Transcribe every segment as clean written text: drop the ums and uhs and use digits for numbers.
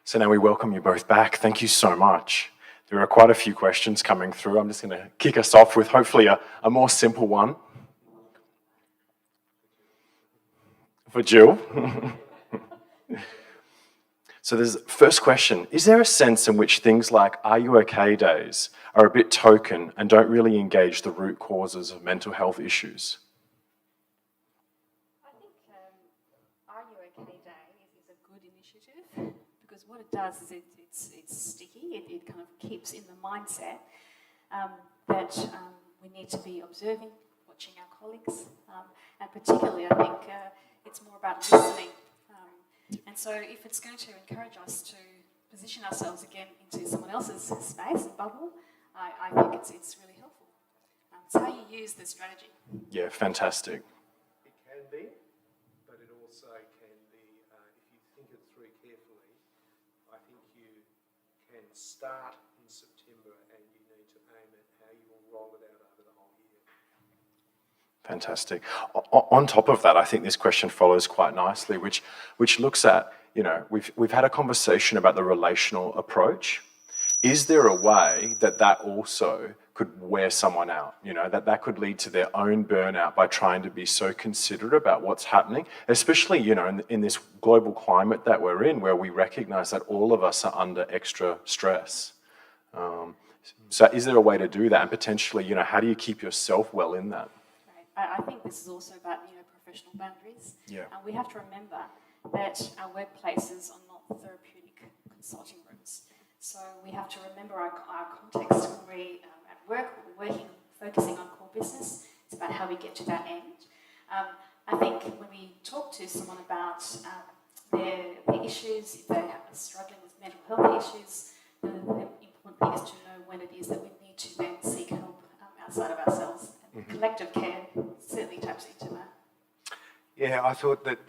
So now we welcome you both back. Thank you so much. There are quite a few questions coming through. I'm just going to kick us off with hopefully a more simple one. For Jill. So there's first question. Is there a sense in which things like "Are you okay" days are a bit token and don't really engage the root causes of mental health issues? I think Are You OK Day is a good initiative because what it does is it's sticky. It kind of keeps in the mindset that we need to be observing, watching our colleagues, and particularly I think it's more about listening. And so if it's going to encourage us to position ourselves again into someone else's space and bubble, I think it's really helpful. It's how you use the strategy. Yeah, fantastic. It can be, but it also can be, if you think it through carefully, I think you can start in September and you need to aim at how you will roll it out over the whole year. Fantastic. On top of that, I think this question follows quite nicely, which looks at, we've had a conversation about the relational approach. Is there a way that also could wear someone out? That could lead to their own burnout by trying to be so considerate about what's happening, especially, in this global climate that we're in, where we recognize that all of us are under extra stress. So is there a way to do that? And potentially, how do you keep yourself well in that? I think this is also about professional boundaries. Yeah. And we have to remember that our workplaces are not therapeutic consulting rooms. So we have to remember our context when we're at work, we're working, focusing on core business. It's about how we get to that end. I think when we talk to someone about their issues, if they're struggling with mental health issues, the important thing is to know when it is that we need to then seek help outside of ourselves. And collective care certainly taps into that. Yeah, I thought that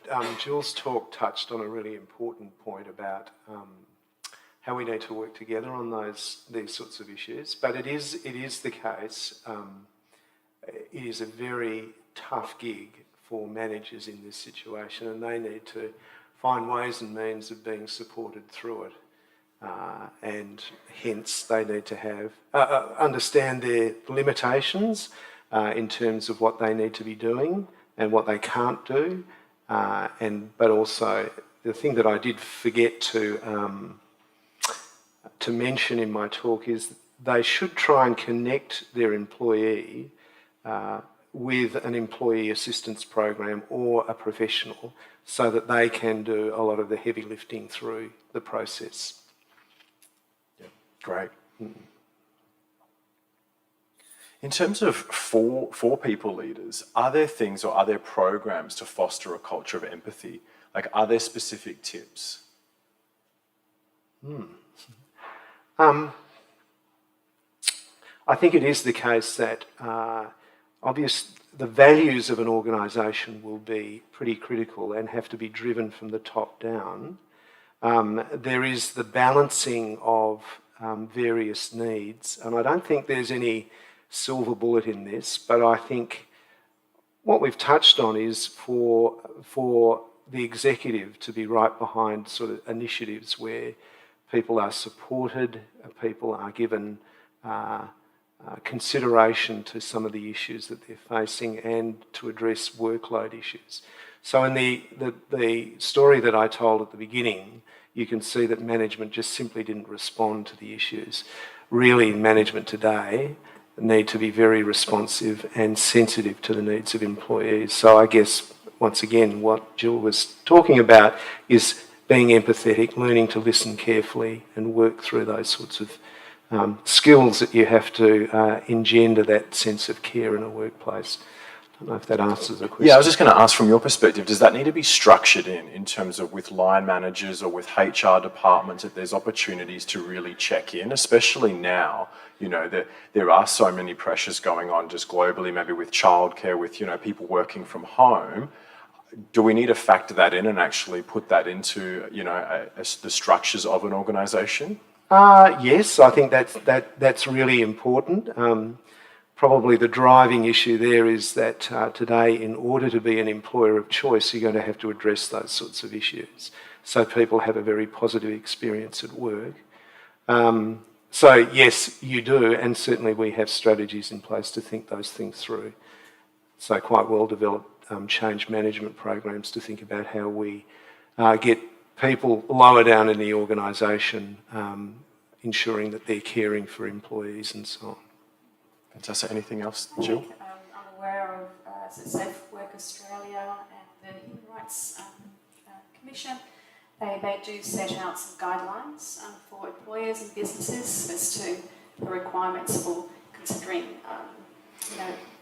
Jill's talk touched on a really important point about how we need to work together on these sorts of issues. But it is the case. It is a very tough gig for managers in this situation, and they need to find ways and means of being supported through it. And hence, they need to have understand their limitations in terms of what they need to be doing and what they can't do. But also, the thing that I did forget to mention in my talk is they should try and connect their employee with an employee assistance program or a professional so that they can do a lot of the heavy lifting through the process. Yeah, great. In terms of for people leaders, are there things or are there programs to foster a culture of empathy? Like, are there specific tips? I think it is the case that the values of an organisation will be pretty critical and have to be driven from the top down. There is the balancing of various needs, and I don't think there's any silver bullet in this, but I think what we've touched on is for the executive to be right behind sort of initiatives where people are supported, people are given consideration to some of the issues that they're facing and to address workload issues. So in the story that I told at the beginning, you can see that management just simply didn't respond to the issues. Really, management today need to be very responsive and sensitive to the needs of employees. So I guess, once again, what Jill was talking about is being empathetic, learning to listen carefully and work through those sorts of skills that you have to engender that sense of care in a workplace. I don't know if that answers the question. Yeah, I was just going to ask, from your perspective, does that need to be structured in terms of with line managers or with HR departments, that there's opportunities to really check in, especially now, that there are so many pressures going on just globally, maybe with childcare, with, people working from home. Do we need to factor that in and actually put that into, the structures of an organisation? Yes, I think that's really important. probably the driving issue there is that today, in order to be an employer of choice, you're going to have to address those sorts of issues so people have a very positive experience at work. So yes, you do, and certainly we have strategies in place to think those things through. So quite well developed change management programs to think about how we get people lower down in the organisation, ensuring that they're caring for employees and so on. Fantastic. Anything else, I Jill? think I'm aware of Safe Work Australia and the Human Rights Commission. They do set out some guidelines for employers and businesses as to the requirements for considering,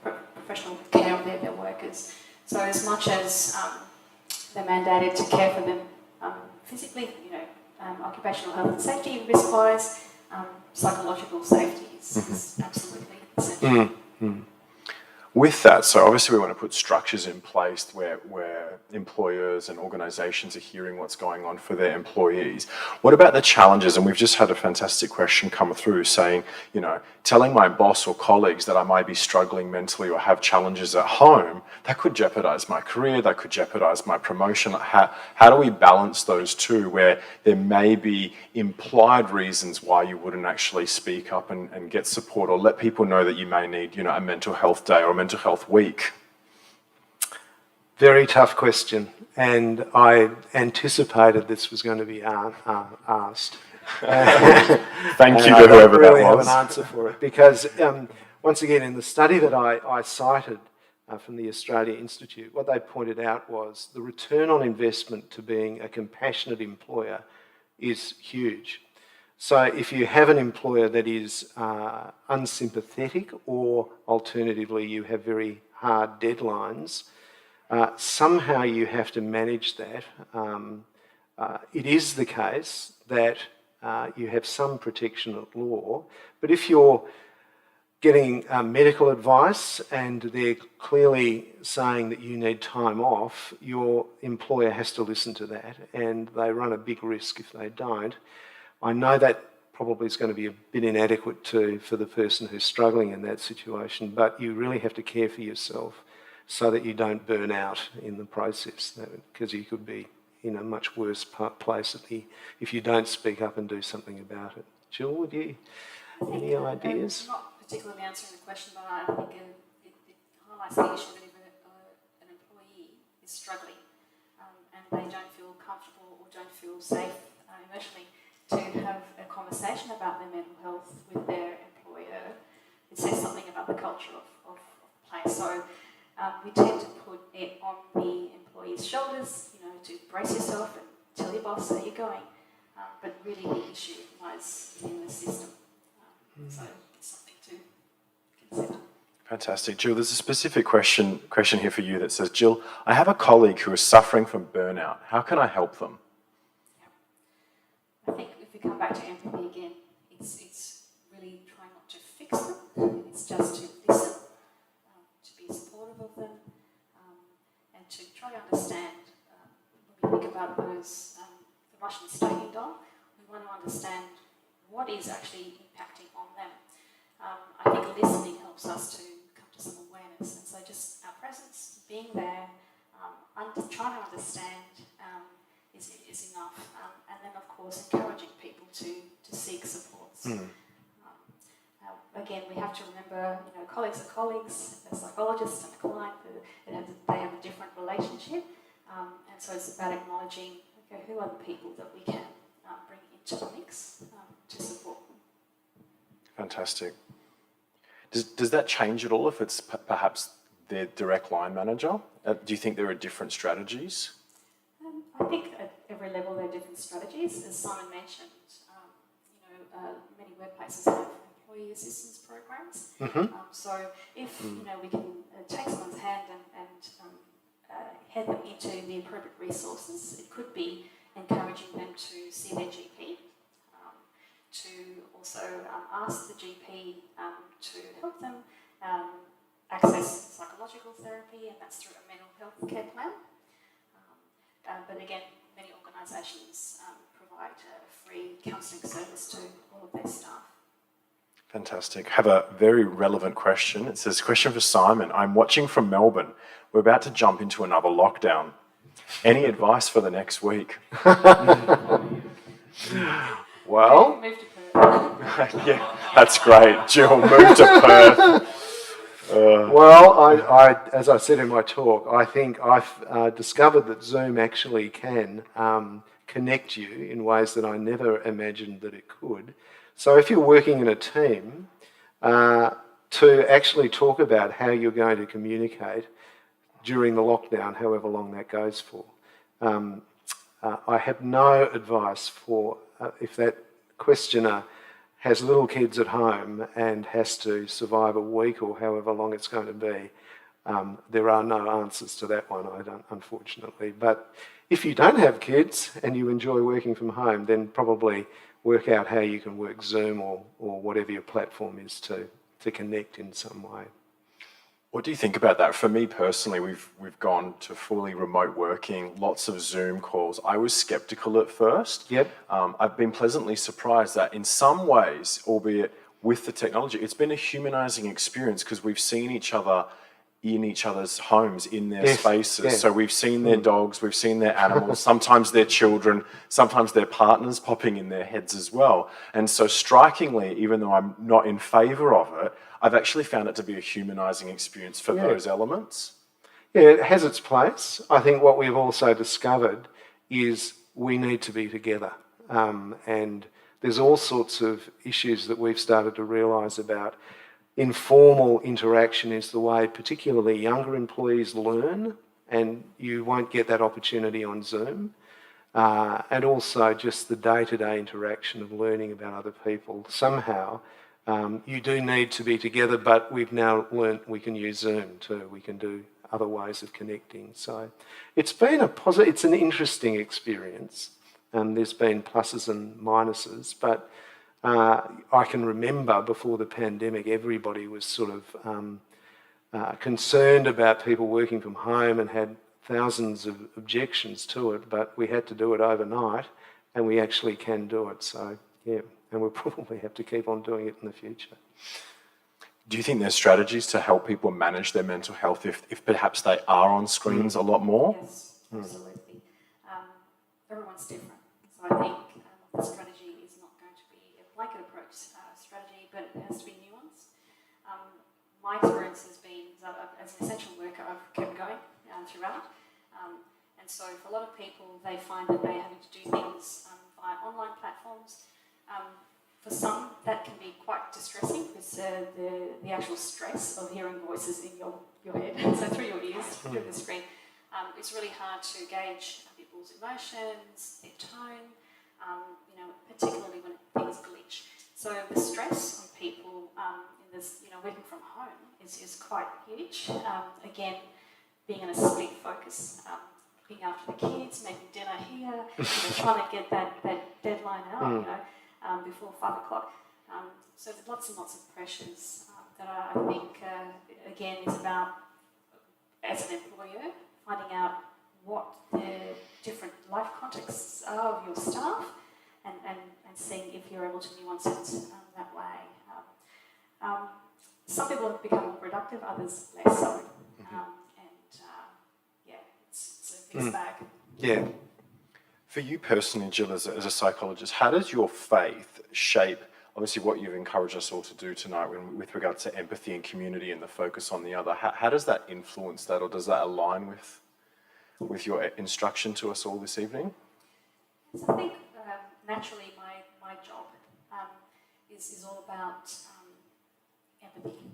professional care of their workers. So as much as they're mandated to care for them physically, occupational health and safety risk-wise, psychological safety is absolutely essential. With that, so obviously we want to put structures in place where employers and organisations are hearing what's going on for their employees. What about the challenges? And we've just had a fantastic question come through saying, telling my boss or colleagues that I might be struggling mentally or have challenges at home, that could jeopardise my career, that could jeopardise my promotion. How do we balance those two where there may be implied reasons why you wouldn't actually speak up and get support or let people know that you may need, a mental health day or a mental health week? Very tough question, and I anticipated this was going to be asked. Thank you to whoever that was. I don't really have an answer for it because, once again, in the study that I cited from the Australia Institute, what they pointed out was the return on investment to being a compassionate employer is huge. So if you have an employer that is unsympathetic, or alternatively you have very hard deadlines, somehow you have to manage that. It is the case that you have some protection at law, but if you're getting medical advice and they're clearly saying that you need time off, your employer has to listen to that, and they run a big risk if they don't. I know that probably is going to be a bit inadequate for the person who's struggling in that situation, but you really have to care for yourself so that you don't burn out in the process, because you could be in a much worse place if you don't speak up and do something about it. Jill, would you? Any ideas? Not particularly answering the question, but I think it highlights the issue that if an employee is struggling and they don't feel comfortable or don't feel safe emotionally to have a conversation about their mental health with their employer, it says something about the culture of place. So we tend to put it on the employee's shoulders, to brace yourself and tell your boss how you're going. But really the issue lies in the system. So it's something to consider. Fantastic. Jill, there's a specific question here for you that says, Jill, I have a colleague who is suffering from burnout. How can I help them? I think if we come back to empathy again, it's really trying not to fix them. It's just to listen, to be supportive of them, and to try to understand. When we think about those, the Russian stocking doll, we want to understand what is actually impacting on them. I think listening helps us to come to some awareness, and so just our presence, being there, trying to understand is enough, and then of course encouraging people to seek supports. Again, we have to remember, colleagues are colleagues, a psychologist and a client, they have a different relationship, and so it's about acknowledging, okay, who are the people that we can bring into the mix to support them. Fantastic. Does that change at all if it's perhaps their direct line manager? Do you think there are different strategies? I think at every level there are different strategies. As Simon mentioned, many workplaces have employee assistance programs. So if we can take someone's hand and head them into the appropriate resources, it could be encouraging them to see their GP, to also ask the GP to help them access psychological therapy, and that's through a mental health care plan. But again, many organisations provide a free counselling service to all of their staff. Fantastic. Have a very relevant question. It says, question for Simon. I'm watching from Melbourne. We're about to jump into another lockdown. Any advice for the next week? Well, Move to Perth. Yeah, that's great. Jill, move to Perth. well, as I said in my talk, I think I've discovered that Zoom actually can connect you in ways that I never imagined that it could. So if you're working in a team, to actually talk about how you're going to communicate during the lockdown, however long that goes for. I have no advice for if that questioner has little kids at home and has to survive a week or however long it's going to be. There are no answers to that one, unfortunately. But if you don't have kids and you enjoy working from home, then probably work out how you can work Zoom or whatever your platform is to connect in some way. What do you think about that? For me personally, we've gone to fully remote working, lots of Zoom calls. I was skeptical at first. Yep. I've been pleasantly surprised that in some ways, albeit with the technology, it's been a humanizing experience because we've seen each other in each other's homes, in their spaces. Yeah. So we've seen their dogs, we've seen their animals, sometimes their children, sometimes their partners popping in their heads as well. And so strikingly, even though I'm not in favour of it, I've actually found it to be a humanising experience for those elements. Yeah, it has its place. I think what we've also discovered is we need to be together. And there's all sorts of issues that we've started to realise about. Informal interaction is the way particularly younger employees learn, and you won't get that opportunity on Zoom. And also just the day-to-day interaction of learning about other people. Somehow, you do need to be together, but we've now learnt we can use Zoom too. We can do other ways of connecting. So it's been it's an interesting experience. There's been pluses and minuses, but I can remember before the pandemic, everybody was sort of concerned about people working from home and had thousands of objections to it, but we had to do it overnight, and we actually can do it. So, yeah, and we'll probably have to keep on doing it in the future. Do you think there's strategies to help people manage their mental health if perhaps they are on screens a lot more? Yes, absolutely. Everyone's different. So I think the strategy is not going to be a blanket approach strategy, but it has to be nuanced. My experience has been that as an essential worker, I've kept going throughout. And so for a lot of people, they find that they're having to do things via online platforms. For some, that can be quite distressing because the actual stress of hearing voices in your head, so through your ears, through the screen, it's really hard to gauge people's emotions, their tone, particularly when things glitch. So the stress on people in this, working from home is quite huge. Again, being in a split focus, looking after the kids, making dinner here, trying to get that deadline out, before 5 o'clock. So there's lots and lots of pressures that I think, again, is about, as an employer, finding out what the different life contexts are of your staff and seeing if you're able to nuance it that way. Some people have become more productive, others less so. It's a mixed bag. Yeah. For you personally, Jill, as a psychologist, how does your faith shape, obviously, what you've encouraged us all to do tonight with regards to empathy and community and the focus on the other? How does that influence that, or does that align with your instruction to us all this evening? So I think naturally my job is all about empathy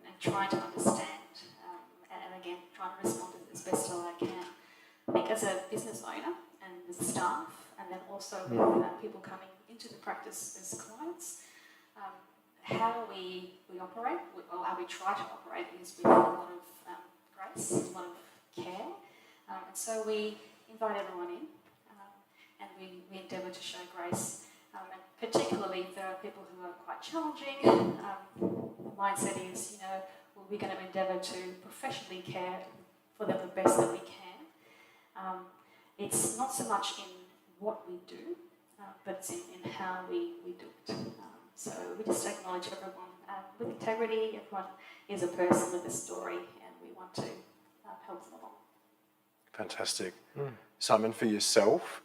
and trying to understand and again, trying to respond as best as I can. I think as a business owner and as staff, and then also with people coming into the practice as clients, how we operate, or how we try to operate, is with a lot of grace, a lot of care, and so we invite everyone in, and we endeavour to show grace, and particularly if there are people who are quite challenging. The mindset is, we're going to endeavour to professionally care for them the best that we can. It's not so much in what we do, but it's in how we do it. So we just acknowledge everyone with integrity. Everyone is a person with a story, and we want to help them along. Fantastic. Simon, for yourself,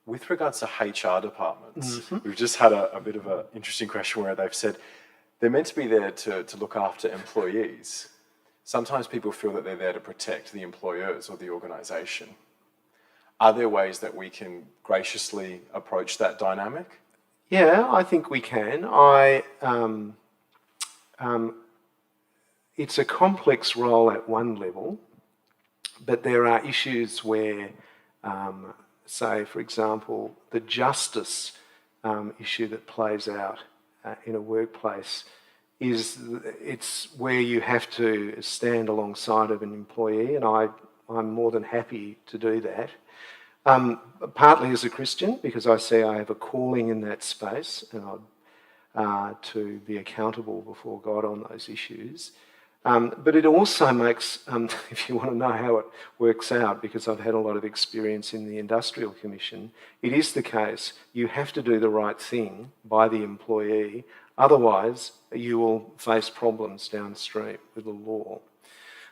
with regards to HR departments, we've just had a bit of an interesting question where they've said they're meant to be there to look after employees. Sometimes people feel that they're there to protect the employers or the organisation. Are there ways that we can graciously approach that dynamic? Yeah, I think we can. It's a complex role at one level, but there are issues where, say, for example, the justice issue that plays out in a workplace it's where you have to stand alongside of an employee, and I'm more than happy to do that. Partly as a Christian, because I see I have a calling in that space, and to be accountable before God on those issues. But it also makes, if you want to know how it works out, because I've had a lot of experience in the Industrial Commission, it is the case you have to do the right thing by the employee, otherwise you will face problems downstream with the law.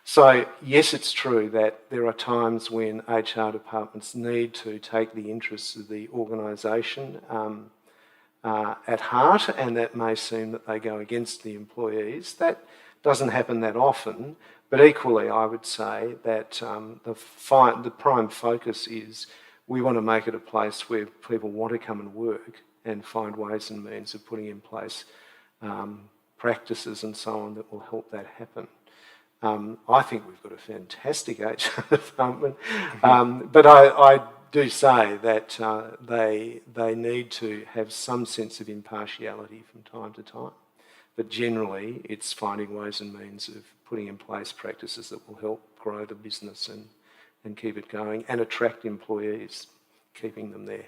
So yes, it's true that there are times when HR departments need to take the interests of the organisation at heart, and that may seem that they go against the employees. That doesn't happen that often, but equally I would say that the prime focus is we want to make it a place where people want to come and work and find ways and means of putting in place practices and so on that will help that happen. I think we've got a fantastic HR department, but I do say that they need to have some sense of impartiality from time to time. But generally, it's finding ways and means of putting in place practices that will help grow the business and keep it going and attract employees, keeping them there.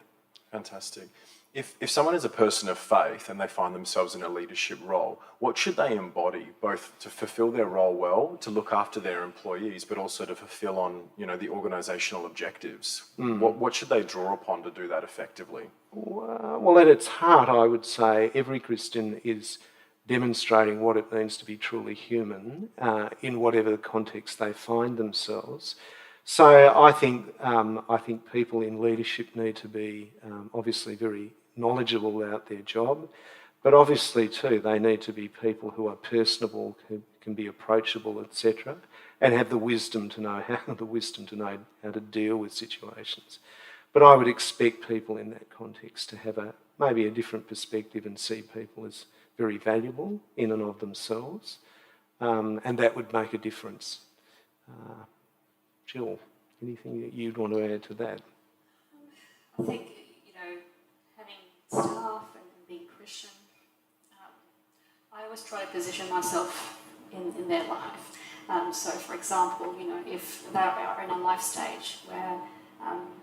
Fantastic. If someone is a person of faith and they find themselves in a leadership role, what should they embody, both to fulfil their role well, to look after their employees, but also to fulfil on, the organisational objectives? What should they draw upon to do that effectively? Well, at its heart, I would say every Christian is demonstrating what it means to be truly human in whatever context they find themselves. So I think people in leadership need to be obviously very knowledgeable about their job, but obviously too they need to be people who are personable, who can be approachable, etc., and have the wisdom to know how to deal with situations. But I would expect people in that context to have maybe a different perspective and see people as very valuable in and of themselves, and that would make a difference. Jill, anything that you'd want to add to that? I think, having staff and being Christian, I always try to position myself in their life. So, for example, if they are in a life stage where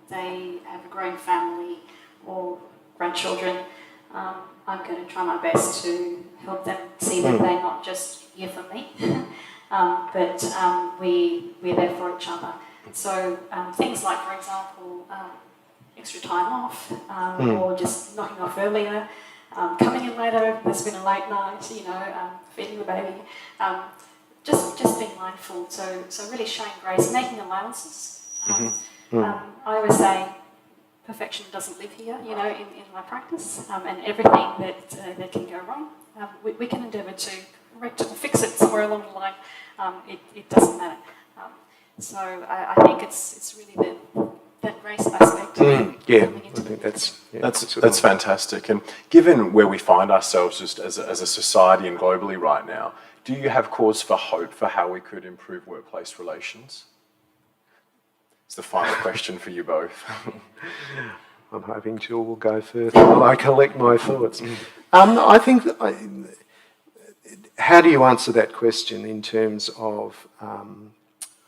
they have a growing family or grandchildren, I'm going to try my best to help them see that they're not just here for me, but we're there for each other. So things like, for example, extra time off, or just knocking off earlier, coming in later, there's been a late night, feeding the baby, just being mindful. So really showing grace, making allowances. I always say, perfection doesn't live here, in my practice, and everything that can go wrong, we can endeavour to correct or fix it somewhere along the line. It doesn't matter. So I think it's really that grace aspect. Yeah, I think that's fantastic. And given where we find ourselves just as a society and globally right now, do you have cause for hope for how we could improve workplace relations? It's the final question for you both. I'm hoping Jill will go first while I collect my thoughts. I think, how do you answer that question in terms of,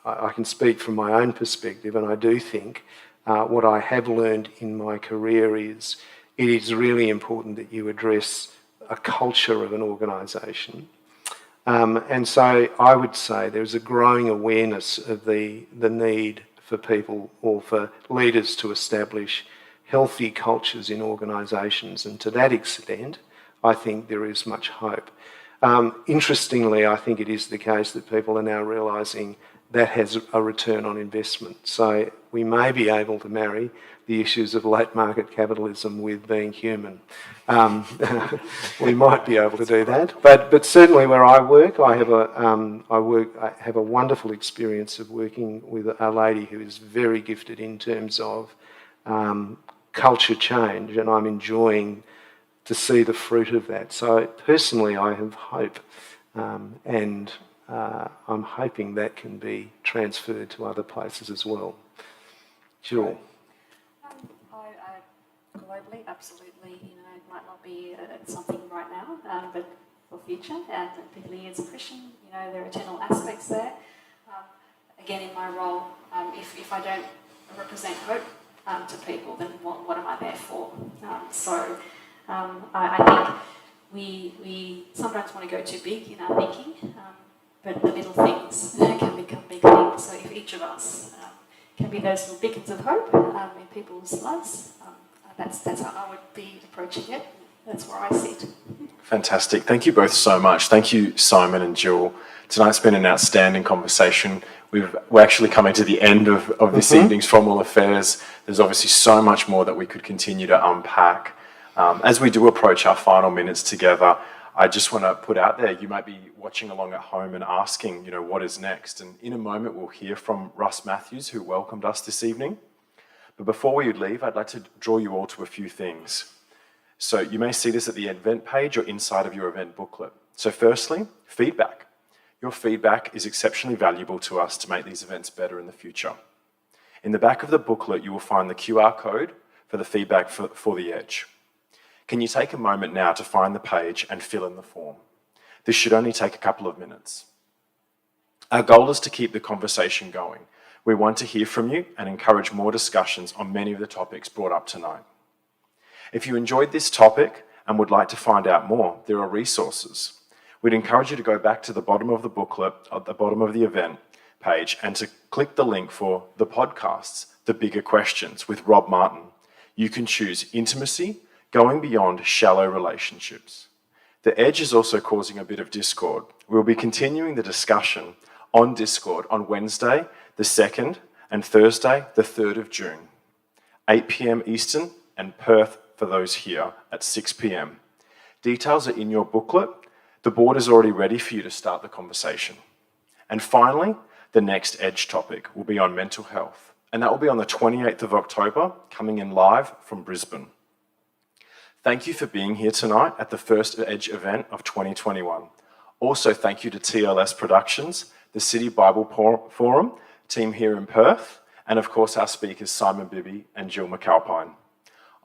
I can speak from my own perspective, and I do think what I have learned in my career is it is really important that you address a culture of an organisation. And so I would say there's a growing awareness of the need for people or for leaders to establish healthy cultures in organisations. And to that extent, I think there is much hope. Interestingly, I think it is the case that people are now realising that has a return on investment. So we may be able to marry the issues of late market capitalism with being human. We might be able to do that, but certainly where I work, I have a wonderful experience of working with a lady who is very gifted in terms of culture change, and I'm enjoying to see the fruit of that. So personally, I have hope, and I'm hoping that can be transferred to other places as well. Jill. Globally, absolutely, it might not be something right now, but for future, and particularly as a Christian, there are eternal aspects there. Again, in my role, if I don't represent hope to people, then what am I there for? I think we sometimes want to go too big in our thinking, but the little things can become big things. So if each of us can be those little beacons of hope in people's lives, that's how I would be approaching it. That's where I sit. Fantastic. Thank you both so much. Thank you, Simon and Jill. Tonight's been an outstanding conversation. We're actually coming to the end of this evening's Formal Affairs. There's obviously so much more that we could continue to unpack. As we do approach our final minutes together, I just want to put out there, you might be watching along at home and asking, what is next? And in a moment, we'll hear from Russ Matthews, who welcomed us this evening. But before we leave, I'd like to draw you all to a few things. So you may see this at the event page or inside of your event booklet. So firstly, feedback. Your feedback is exceptionally valuable to us to make these events better in the future. In the back of the booklet, you will find the QR code for the feedback for the Edge. Can you take a moment now to find the page and fill in the form? This should only take a couple of minutes. Our goal is to keep the conversation going. We want to hear from you and encourage more discussions on many of the topics brought up tonight. If you enjoyed this topic and would like to find out more, there are resources. We'd encourage you to go back to the bottom of the booklet, at the bottom of the event page, and to click the link for the podcasts, The Bigger Questions with Rob Martin. You can choose intimacy, going beyond shallow relationships. The Edge is also causing a bit of discord. We'll be continuing the discussion on Discord on Wednesday, the 2nd, and Thursday, the 3rd of June, 8 p.m. Eastern, and Perth for those here at 6 p.m. Details are in your booklet. The board is already ready for you to start the conversation. And finally, the next Edge topic will be on mental health, and that will be on the 28th of October, coming in live from Brisbane. Thank you for being here tonight at the first Edge event of 2021. Also, thank you to TLS Productions, the City Bible Forum, team here in Perth, and of course our speakers Simon Bibby and Jill McAlpine.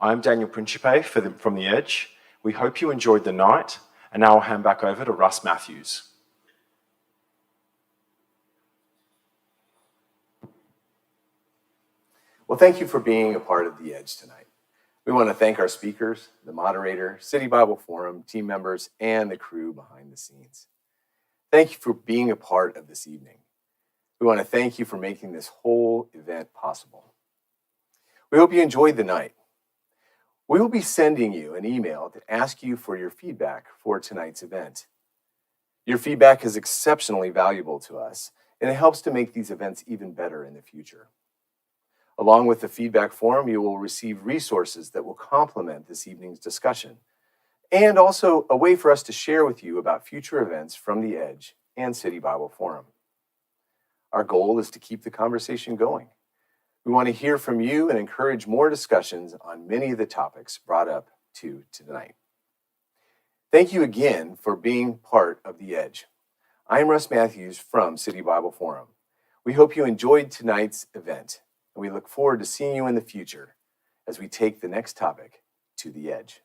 I'm Daniel Principe from The Edge. We hope you enjoyed the night, and now I'll hand back over to Russ Matthews. Well, thank you for being a part of The Edge tonight. We want to thank our speakers, the moderator, City Bible Forum, team members, and the crew behind the scenes. Thank you for being a part of this evening. We want to thank you for making this whole event possible. We hope you enjoyed the night. We will be sending you an email that asks you for your feedback for tonight's event. Your feedback is exceptionally valuable to us, and it helps to make these events even better in the future. Along with the feedback form, you will receive resources that will complement this evening's discussion, and also a way for us to share with you about future events from The Edge and City Bible Forum. Our goal is to keep the conversation going. We want to hear from you and encourage more discussions on many of the topics brought up tonight. Thank you again for being part of The Edge. I'm Russ Matthews from City Bible Forum. We hope you enjoyed tonight's event, and we look forward to seeing you in the future as we take the next topic to The Edge.